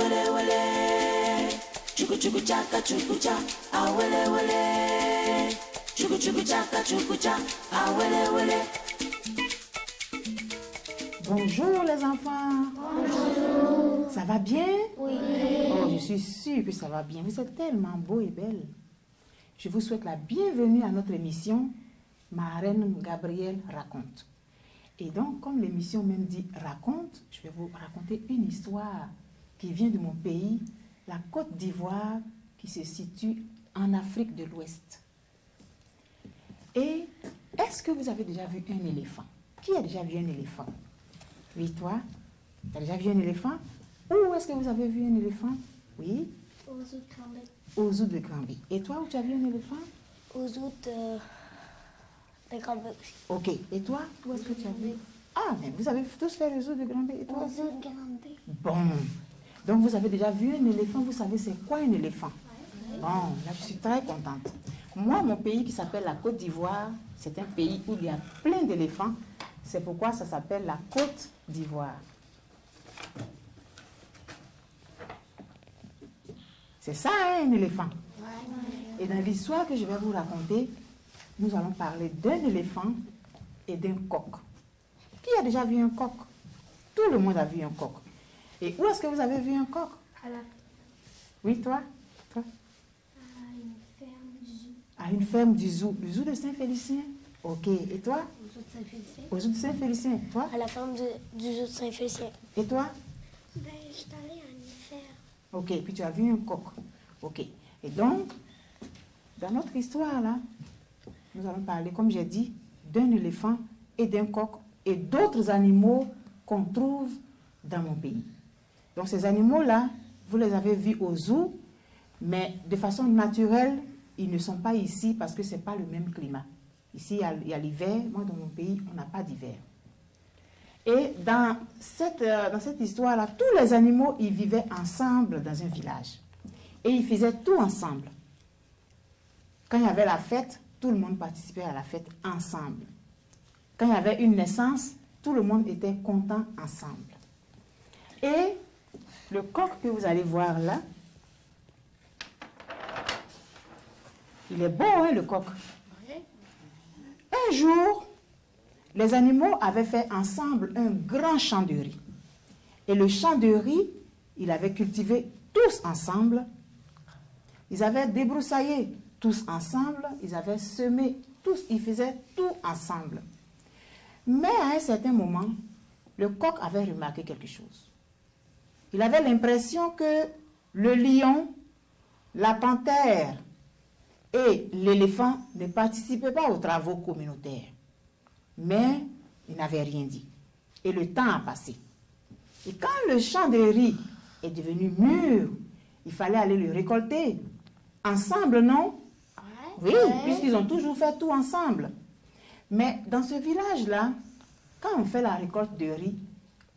wele wele. Chuku chuku chaka chuku cha, ah wele wele. Chuku chuku chaka chuku cha, ah wele wele. Bonjour les enfants. Bonjour. Ça va bien? Oui. Oh, je suis sûre que ça va bien. Vous êtes tellement beaux et belles. Je vous souhaite la bienvenue à notre émission Ma Reine Gabrielle raconte. Et donc, comme l'émission même dit raconte, je vais vous raconter une histoire qui vient de mon pays, la Côte d'Ivoire, qui se situe en Afrique de l'Ouest. Et est-ce que vous avez déjà vu un éléphant? Qui a déjà vu un éléphant? Oui, toi? Tu as déjà vu un éléphant? Où est-ce que vous avez vu un éléphant? Oui? Au zoo de Granby. Au zoo de Granby. Et toi, où tu as vu un éléphant? Au zoo de Granby aussi. Ok. Et toi, où est-ce que tu as vu? Ah, mais vous avez tous fait le zoo de Granby. Et toi? Au zoo de Granby. Bon. Donc, vous avez déjà vu un éléphant. Vous savez c'est quoi un éléphant? Bon, là, je suis très contente. Moi, mon pays qui s'appelle la Côte d'Ivoire, c'est un pays où il y a plein d'éléphants. C'est pourquoi ça s'appelle la Côte d'Ivoire. C'est ça, hein, un éléphant. Et dans l'histoire que je vais vous raconter, nous allons parler d'un éléphant et d'un coq. Qui a déjà vu un coq? Tout le monde a vu un coq. Et où est-ce que vous avez vu un coq? Oui, toi? Toi? À une ferme du zoo. À une ferme du zoo. Le zoo de Saint-Félicien? Ok. Et toi? Au zoo de Saint-Félicien. Au zoo de Saint-Félicien. Toi? À la ferme du zoo de Saint-Félicien. Et toi? Ben, je suis allée à une ferme. Ok. Et puis tu as vu un coq. Ok. Et donc, dans notre histoire là, nous allons parler, comme j'ai dit, d'un éléphant et d'un coq et d'autres animaux qu'on trouve dans mon pays. Donc ces animaux-là, vous les avez vus au zoo, mais de façon naturelle, ils ne sont pas ici parce que ce n'est pas le même climat. Ici, il y a l'hiver. Moi, dans mon pays, on n'a pas d'hiver. Et dans cette histoire-là, tous les animaux, ils vivaient ensemble dans un village. Et ils faisaient tout ensemble. Quand il y avait la fête, tout le monde participait à la fête ensemble. Quand il y avait une naissance, tout le monde était content ensemble. Et le coq que vous allez voir là, il est beau, hein, le coq. Un jour, les animaux avaient fait ensemble un grand champ de riz. Et le champ de riz, ils avaient cultivé tous ensemble. Ils avaient débroussaillé tous ensemble. Ils avaient semé tous. Ils faisaient tout ensemble. Mais à un certain moment, le coq avait remarqué quelque chose. Il avait l'impression que le lion, la panthère et l'éléphant ne participaient pas aux travaux communautaires. Mais il n'avait rien dit. Et le temps a passé. Et quand le champ de riz est devenu mûr, il fallait aller le récolter. Ensemble, non? Oui, puisqu'ils ont toujours fait tout ensemble. Mais dans ce village-là, quand on fait la récolte de riz,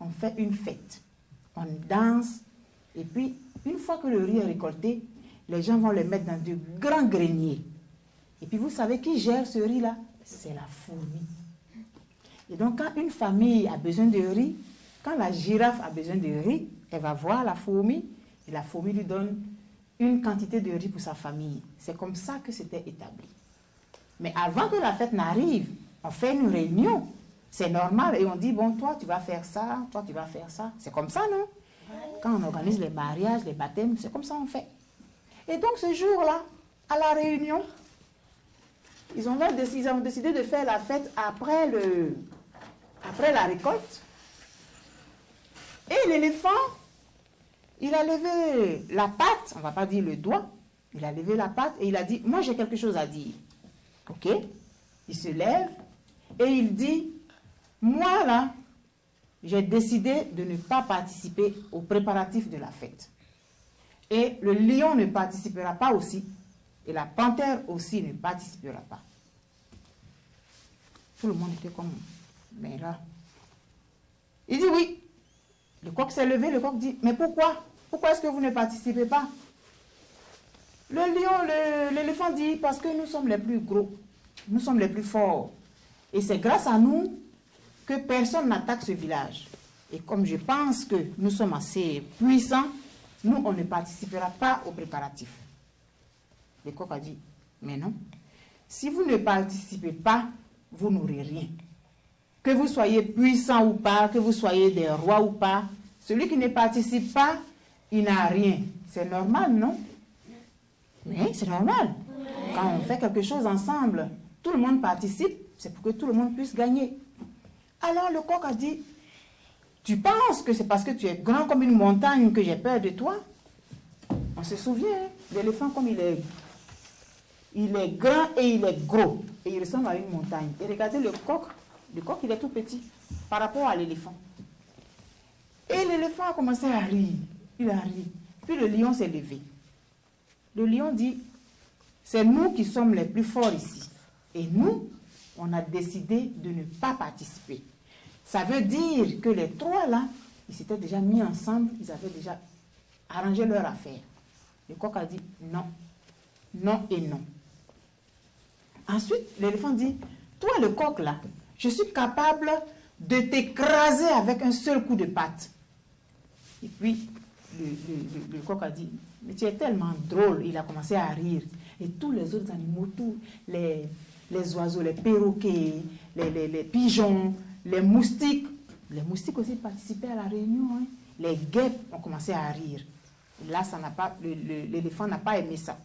on fait une fête. On danse. Et puis, une fois que le riz est récolté, les gens vont le mettre dans de grands greniers. Et puis, vous savez qui gère ce riz-là? C'est la fourmi. Et donc, quand une famille a besoin de riz, quand la girafe a besoin de riz, elle va voir la fourmi et la fourmi lui donne une quantité de riz pour sa famille. C'est comme ça que c'était établi. Mais avant que la fête n'arrive, on fait une réunion. C'est normal. Et on dit, bon, toi, tu vas faire ça, toi, tu vas faire ça. C'est comme ça, non? Quand on organise les mariages, les baptêmes, c'est comme ça on fait. Et donc, ce jour-là, à la réunion, ils ont décidé de faire la fête après la récolte. Et l'éléphant, il a levé la patte, on ne va pas dire le doigt, il a levé la patte et il a dit, moi j'ai quelque chose à dire. Ok? Il se lève et il dit, moi là, j'ai décidé de ne pas participer aux préparatifs de la fête. Et le lion ne participera pas aussi, et la panthère aussi ne participera pas. Tout le monde était comme, mais là, il dit oui. Le coq s'est levé, le coq dit, mais pourquoi? Pourquoi est-ce que vous ne participez pas? Le lion, l'éléphant dit, parce que nous sommes les plus gros, nous sommes les plus forts. Et c'est grâce à nous que personne n'attaque ce village. Et comme je pense que nous sommes assez puissants, nous, on ne participera pas aux préparatifs. Le coq a dit, mais non. Si vous ne participez pas, vous n'aurez rien. Que vous soyez puissant ou pas, que vous soyez des rois ou pas, celui qui ne participe pas, il n'a rien. C'est normal, non? Mais c'est normal. Quand on fait quelque chose ensemble, tout le monde participe, c'est pour que tout le monde puisse gagner. Alors le coq a dit, tu penses que c'est parce que tu es grand comme une montagne que j'ai peur de toi? On se souvient, l'éléphant comme il est grand et il est gros. Et il ressemble à une montagne. Et regardez le coq il est tout petit par rapport à l'éléphant. Et l'éléphant a commencé à rire. Il a ri. Puis le lion s'est levé. Le lion dit, c'est nous qui sommes les plus forts ici. Et nous, on a décidé de ne pas participer. Ça veut dire que les trois là, ils s'étaient déjà mis ensemble, ils avaient déjà arrangé leur affaire. Le coq a dit non, non et non. Ensuite, l'éléphant dit, toi le coq là, je suis capable de t'écraser avec un seul coup de patte. Et puis, le coq a dit, mais tu es tellement drôle. Il a commencé à rire. Et tous les autres animaux, tous les oiseaux, les perroquets, les pigeons, les moustiques aussi participaient à la réunion. Hein. Les guêpes ont commencé à rire. Et là, l'éléphant n'a pas aimé ça.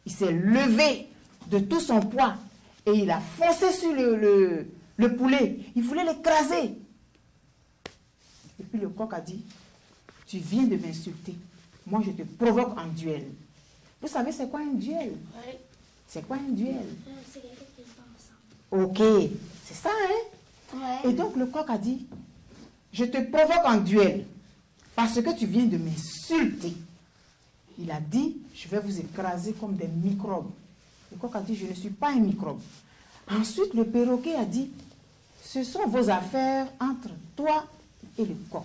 Il s'est levé de tout son poids et il a foncé sur le poulet. Il voulait l'écraser. Et puis le coq a dit, tu viens de m'insulter. Moi, je te provoque en duel. Vous savez, c'est quoi un duel? Oui. C'est quoi un duel? C'est quelqu'un qui se passe. Ok, c'est ça, hein? Ouais. Et donc le coq a dit, je te provoque en duel parce que tu viens de m'insulter. Il a dit, je vais vous écraser comme des microbes. Le coq a dit, je ne suis pas un microbe. Ensuite, le perroquet a dit, ce sont vos affaires entre toi et le coq.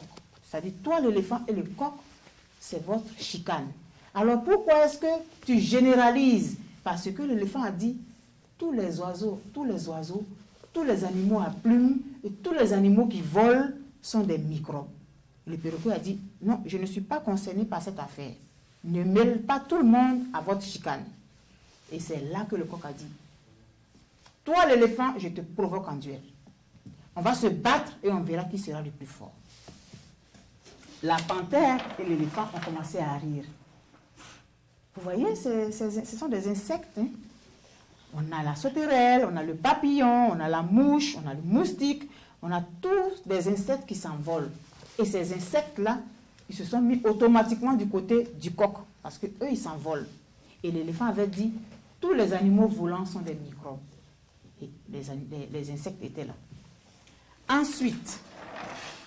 C'est-à-dire, toi l'éléphant et le coq, c'est votre chicane. Alors pourquoi est-ce que tu généralises? Parce que l'éléphant a dit, tous les oiseaux, tous les animaux à plumes et tous les animaux qui volent sont des microbes. Le perroquet a dit, non, je ne suis pas concerné par cette affaire. Ne mêle pas tout le monde à votre chicane. Et c'est là que le coq a dit, toi l'éléphant, je te provoque en duel. On va se battre et on verra qui sera le plus fort. La panthère et l'éléphant ont commencé à rire. Vous voyez, ce sont des insectes. Hein? On a la sauterelle, on a le papillon, on a la mouche, on a le moustique, on a tous des insectes qui s'envolent. Et ces insectes-là, ils se sont mis automatiquement du côté du coq, parce qu'eux, ils s'envolent. Et l'éléphant avait dit, tous les animaux volants sont des microbes. Et les insectes étaient là. Ensuite,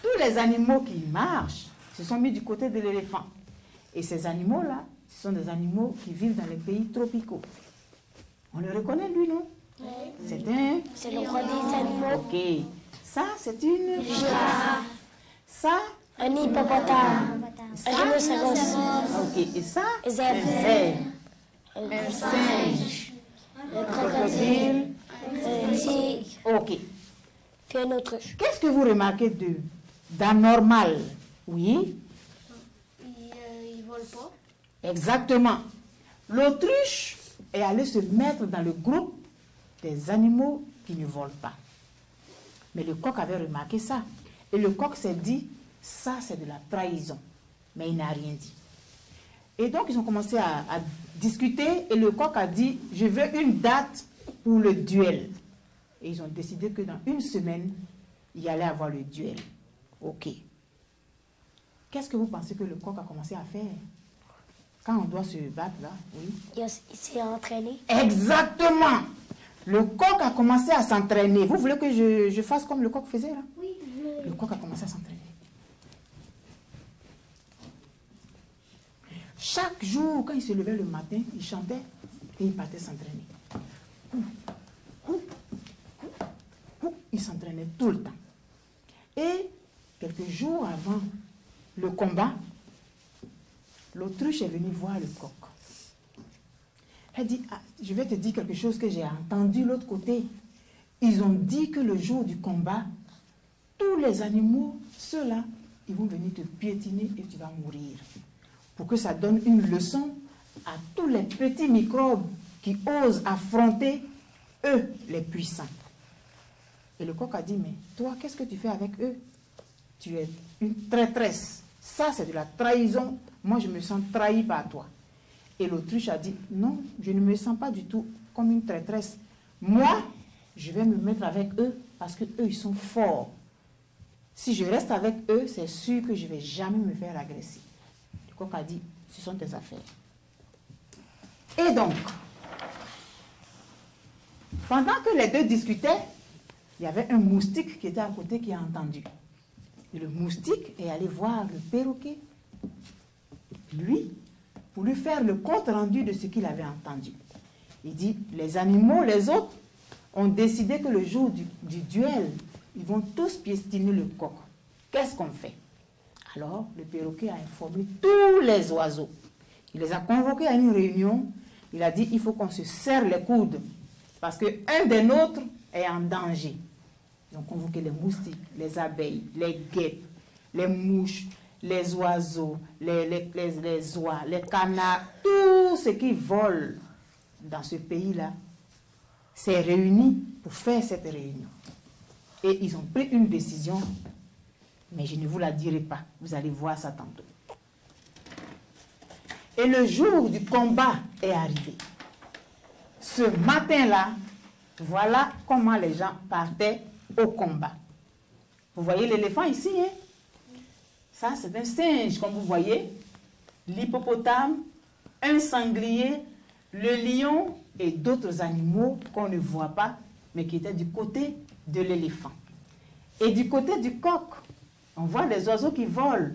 tous les animaux qui marchent se sont mis du côté de l'éléphant. Et ces animaux-là, ce sont des animaux qui vivent dans les pays tropicaux. On le reconnaît, lui, non? Oui. C'est le roi des animaux. Ok. Ça, c'est une Girafe. Ça, Un hippopotame. ça, Un rhinocéros. ok. Et ça, Un zèbre. un zèbre. Un Singe. Un Crocodile. Un tigre. Ok. Puis un autruche. Qu'est-ce que vous remarquez d'anormal? Oui, Il vole pas. exactement. L'autruche est allée se mettre dans le groupe des animaux qui ne volent pas. Mais le coq avait remarqué ça. Et le coq s'est dit, ça c'est de la trahison. Mais il n'a rien dit. Et donc ils ont commencé à discuter et le coq a dit, je veux une date pour le duel. Et ils ont décidé que dans une semaine, il y allait avoir le duel. Ok. Qu'est-ce que vous pensez que le coq a commencé à faire? Quand on doit se battre là, oui. Il s'est entraîné. Exactement. Le coq a commencé à s'entraîner. Vous voulez que je fasse comme le coq faisait là? Oui. Le coq a commencé à s'entraîner. Chaque jour, quand il se levait le matin, il chantait et il partait s'entraîner. Il s'entraînait tout le temps. Et quelques jours avant le combat, l'autruche est venue voir le coq. Elle dit, ah, je vais te dire quelque chose que j'ai entendu de l'autre côté. Ils ont dit que le jour du combat, tous les animaux, ceux-là, ils vont venir te piétiner et tu vas mourir. pour que ça donne une leçon à tous les petits microbes qui osent affronter eux, les puissants. Et le coq a dit, mais toi, qu'est-ce que tu fais avec eux? Tu es une traîtresse. Ça, c'est de la trahison. Moi, je me sens trahi par toi. Et l'autruche a dit, non, je ne me sens pas du tout comme une traîtresse. Moi, je vais me mettre avec eux parce que eux, ils sont forts. Si je reste avec eux, c'est sûr que je ne vais jamais me faire agresser. Le coq a dit, ce sont tes affaires. Et donc, pendant que les deux discutaient, il y avait un moustique qui était à côté qui a entendu. Et le moustique est allé voir le perroquet, lui, pour lui faire le compte rendu de ce qu'il avait entendu. Il dit, les animaux, les autres, ont décidé que le jour du duel, ils vont tous piétiner le coq. Qu'est-ce qu'on fait? Alors, le perroquet a informé tous les oiseaux. Il les a convoqués à une réunion. Il a dit, il faut qu'on se serre les coudes parce qu'un des nôtres est en danger. Ils ont convoqué les moustiques, les abeilles, les guêpes, les mouches, les oiseaux, les oies, les canards, tout ce qui vole dans ce pays-là s'est réuni pour faire cette réunion. Et ils ont pris une décision, mais je ne vous la dirai pas. Vous allez voir ça tantôt. Et le jour du combat est arrivé. Ce matin-là, voilà comment les gens partaient au combat. Vous voyez l'éléphant ici, hein? Ça, c'est un singe, comme vous voyez. L'hippopotame, un sanglier, le lion et d'autres animaux qu'on ne voit pas, mais qui étaient du côté de l'éléphant. Et du côté du coq, on voit des oiseaux qui volent.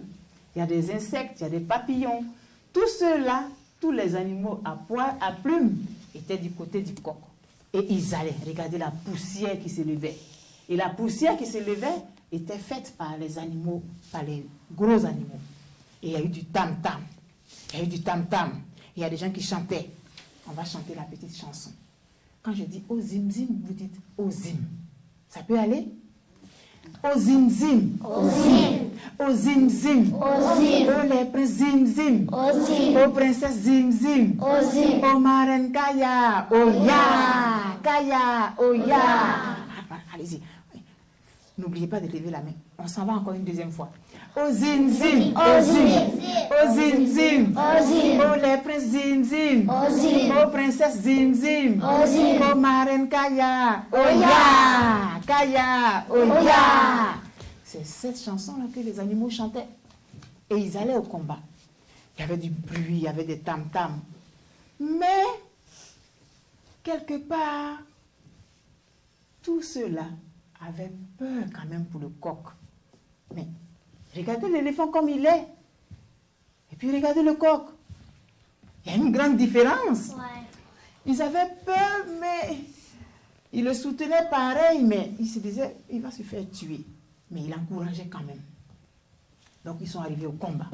Il y a des insectes, il y a des papillons. Tout ceux-là, tous les animaux à poil, à plumes, étaient du côté du coq. Et ils allaient regarder la poussière qui s'élevait. Et la poussière qui s'élevait était faite par les animaux, par les gros animaux. Et il y a eu du tam-tam. Il y a eu du tam-tam. Il y a des gens qui chantaient. On va chanter la petite chanson. Quand je dis au zim zim, vous dites au zim. Ça peut aller? Au zim zim. Au zim. Au zim zim. Au zim. Au les princes zim zim. Au zim. Aux princesses zim zim. Au zim. Aux marraines kaya. Au ya. Kaya. Au ya. Allez-y. N'oubliez pas de lever la main. On s'en va encore une deuxième fois. Au zim zim. Au zim. Au zim zim. Au zim. Aux les princes zim zim. Au zim. Aux princesses zim zim. Au zim. Aux marraines kaya. Au ya. Kaya. Au ya. C'est cette chanson-là que les animaux chantaient. Et ils allaient au combat. Il y avait du bruit, il y avait des tam-tams. Mais, quelque part, tout cela avait peur quand même pour le coq. Mais regardez l'éléphant comme il est. Et puis regardez le coq. Il y a une grande différence. Ouais. Ils avaient peur, mais ils le soutenaient pareil, mais ils se disaient, il va se faire tuer. Mais il encourageait quand même. Donc ils sont arrivés au combat.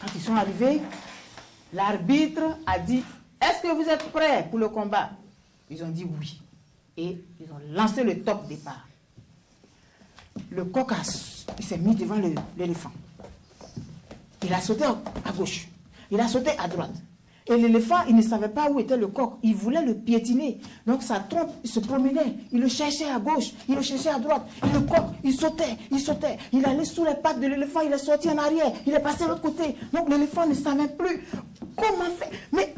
Quand ils sont arrivés, l'arbitre a dit, est-ce que vous êtes prêts pour le combat? Ils ont dit oui. Et ils ont lancé le top départ. Le coq s'est mis devant l'éléphant. Il a sauté à gauche. Il a sauté à droite. Et l'éléphant, il ne savait pas où était le coq. Il voulait le piétiner. Donc sa trompe, il se promenait. Il le cherchait à gauche. Il le cherchait à droite. Et le coq, il sautait. Il sautait. Il allait sous les pattes de l'éléphant. Il est sorti en arrière. Il est passé de l'autre côté. Donc l'éléphant ne savait plus comment faire. Mais...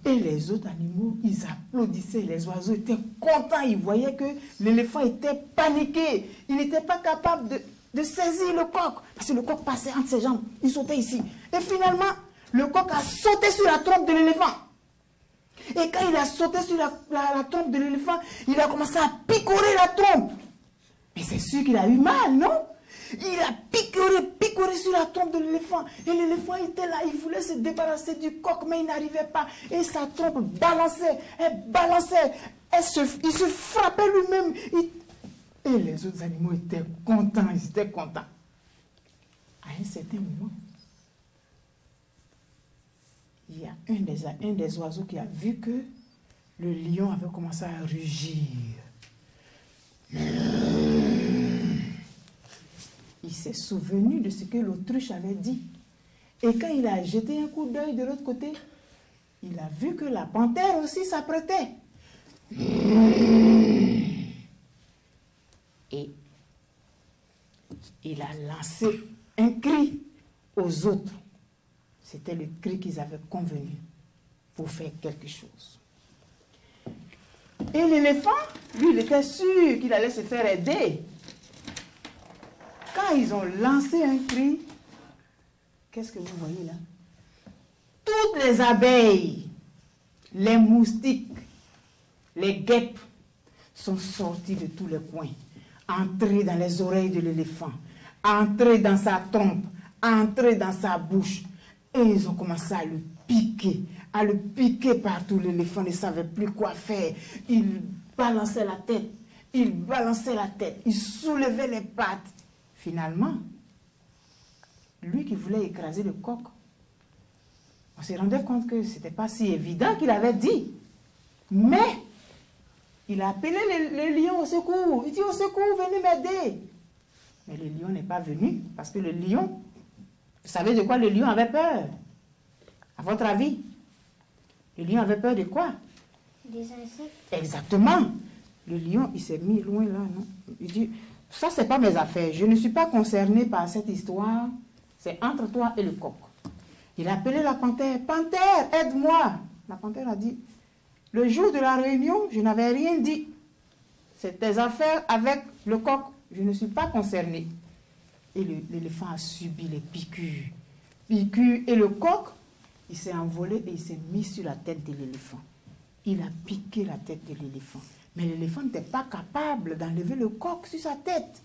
Et les autres animaux, ils applaudissaient. Les oiseaux étaient contents. Ils voyaient que l'éléphant était paniqué. Il n'était pas capable de saisir le coq. Parce que le coq passait entre ses jambes. Il sautait ici. Et finalement, le coq a sauté sur la trompe de l'éléphant. Et quand il a sauté sur la trompe de l'éléphant, il a commencé à picorer la trompe. Mais c'est sûr qu'il a eu mal, non? Il a picoré sur la trompe de l'éléphant. Et l'éléphant était là, il voulait se débarrasser du coq, mais il n'arrivait pas. Et sa trompe balançait, elle balançait. Il se frappait lui-même. Et les autres animaux étaient contents, ils étaient contents. À un certain moment, il y a un des oiseaux qui a vu que le lion avait commencé à rugir. Il s'est souvenu de ce que l'autruche avait dit. Et quand il a jeté un coup d'œil de l'autre côté, il a vu que la panthère aussi s'apprêtait. Et il a lancé un cri aux autres. C'était le cri qu'ils avaient convenu pour faire quelque chose. Et l'éléphant, lui, il était sûr qu'il allait se faire aider. Quand ils ont lancé un cri, qu'est-ce que vous voyez là? Toutes les abeilles, les moustiques, les guêpes sont sortis de tous les coins, entrés dans les oreilles de l'éléphant, entrés dans sa trompe, entrés dans sa bouche. Et ils ont commencé à le piquer partout. L'éléphant ne savait plus quoi faire. Il balançait la tête, il soulevait les pattes. Finalement, lui qui voulait écraser le coq, on se rendait compte que ce n'était pas si évident qu'il avait dit. Mais il a appelé le lion au secours. Il dit au secours, venez m'aider. Mais le lion n'est pas venu parce que le lion, vous savez de quoi le lion avait peur? À votre avis? Le lion avait peur de quoi? Des insectes. Exactement. Le lion, il s'est mis loin là, non? Il dit, ça, c'est pas mes affaires. Je ne suis pas concerné par cette histoire. C'est entre toi et le coq. Il a appelé la panthère. Panthère, aide-moi. La panthère a dit, le jour de la réunion, je n'avais rien dit. C'est tes affaires avec le coq. Je ne suis pas concerné. Et l'éléphant a subi les piqûres. Piqûres. Et le coq, il s'est envolé et il s'est mis sur la tête de l'éléphant. Il a piqué la tête de l'éléphant. Mais l'éléphant n'était pas capable d'enlever le coq sur sa tête.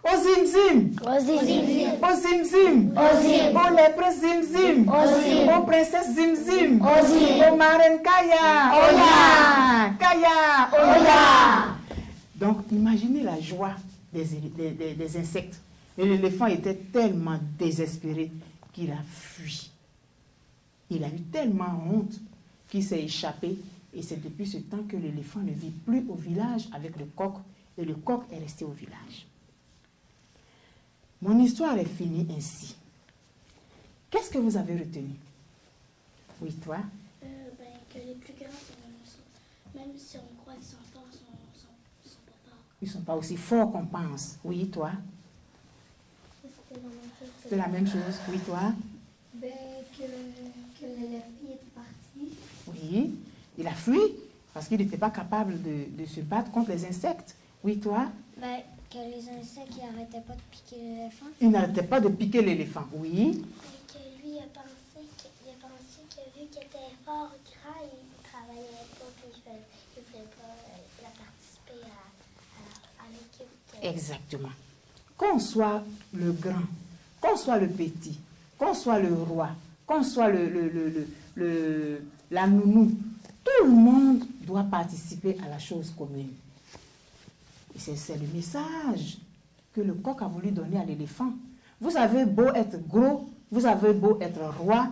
Au zim-zim! Au zim-zim! Au zim-zim! Au zim! Au lèpre zim-zim! Au zim! Au princesse zim-zim! Au zim! Au marraine Kaya! Oya! Kaya! Oya! Donc, imaginez la joie des insectes. Et l'éléphant était tellement désespéré qu'il a fui. Il a eu tellement honte qu'il s'est échappé. Et c'est depuis ce temps que l'éléphant ne vit plus au village avec le coq. Et le coq est resté au village. Mon histoire est finie ainsi. Qu'est-ce que vous avez retenu? Oui, toi? Que les plus grands, même si on croit qu'ils sont forts, sont pas forts. Ils ne sont pas aussi forts qu'on pense. Oui, toi? C'est la même chose. Oui, toi? Que l'éléphant est parti. Oui. Il a fui parce qu'il n'était pas capable de se battre contre les insectes. Oui, toi? Que les insectes n'arrêtaient pas de piquer l'éléphant. Il n'arrêtait pas de piquer l'éléphant. Oui. Et que lui a pensé que vu qu'il était fort, grand, il travaillait pas, puis il ne voulait pas participer à l'équipe. Exactement. Qu'on soit le grand, qu'on soit le petit, qu'on soit le roi, qu'on soit la nounou, tout le monde doit participer à la chose commune. Et c'est le message que le coq a voulu donner à l'éléphant. Vous avez beau être gros, vous avez beau être roi,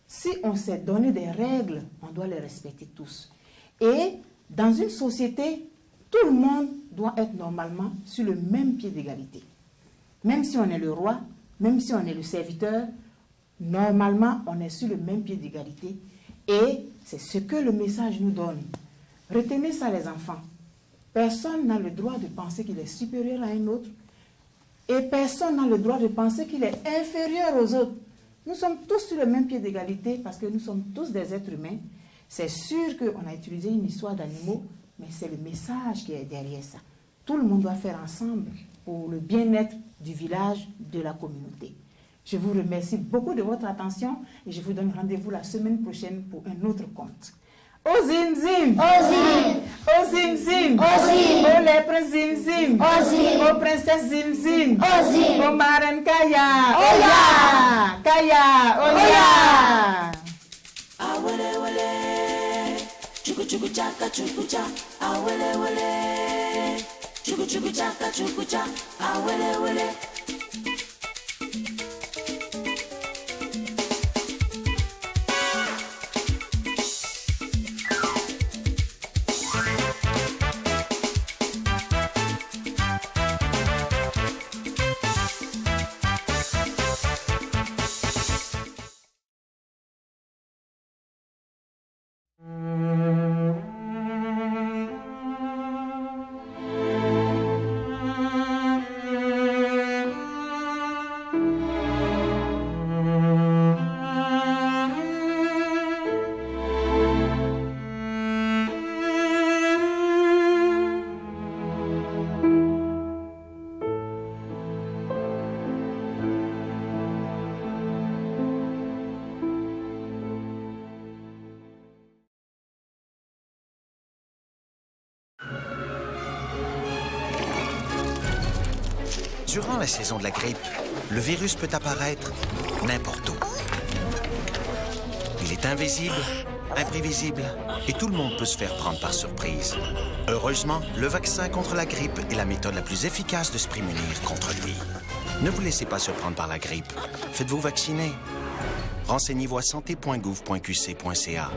si on s'est donné des règles, on doit les respecter tous. Et dans une société, tout le monde doit être normalement sur le même pied d'égalité. Même si on est le roi, même si on est le serviteur, normalement, on est sur le même pied d'égalité. Et c'est ce que le message nous donne. Retenez ça, les enfants. Personne n'a le droit de penser qu'il est supérieur à un autre. Et personne n'a le droit de penser qu'il est inférieur aux autres. Nous sommes tous sur le même pied d'égalité parce que nous sommes tous des êtres humains. C'est sûr qu'on a utilisé une histoire d'animaux, mais c'est le message qui est derrière ça. Tout le monde doit faire ensemble pour le bien-être du village, de la communauté. Je vous remercie beaucoup de votre attention et je vous donne rendez-vous la semaine prochaine pour un autre conte. Au zim-zim! Au zim! Au zim-zim! Au zim! Au lèpre zim-zim! Au zim! Au princesse zim-zim! Au zim! Au marraine Kaya! Oya! Kaya! Oya! Awele wele, chuku chuku chaka chuku cha. Awele wele, chuku chuku chaka chuku cha. Awele wele. Durant la saison de la grippe, le virus peut apparaître n'importe où. Il est invisible, imprévisible, et tout le monde peut se faire prendre par surprise. Heureusement, le vaccin contre la grippe est la méthode la plus efficace de se prémunir contre lui. Ne vous laissez pas surprendre par la grippe. Faites-vous vacciner. Renseignez-vous à santé.gouv.qc.ca.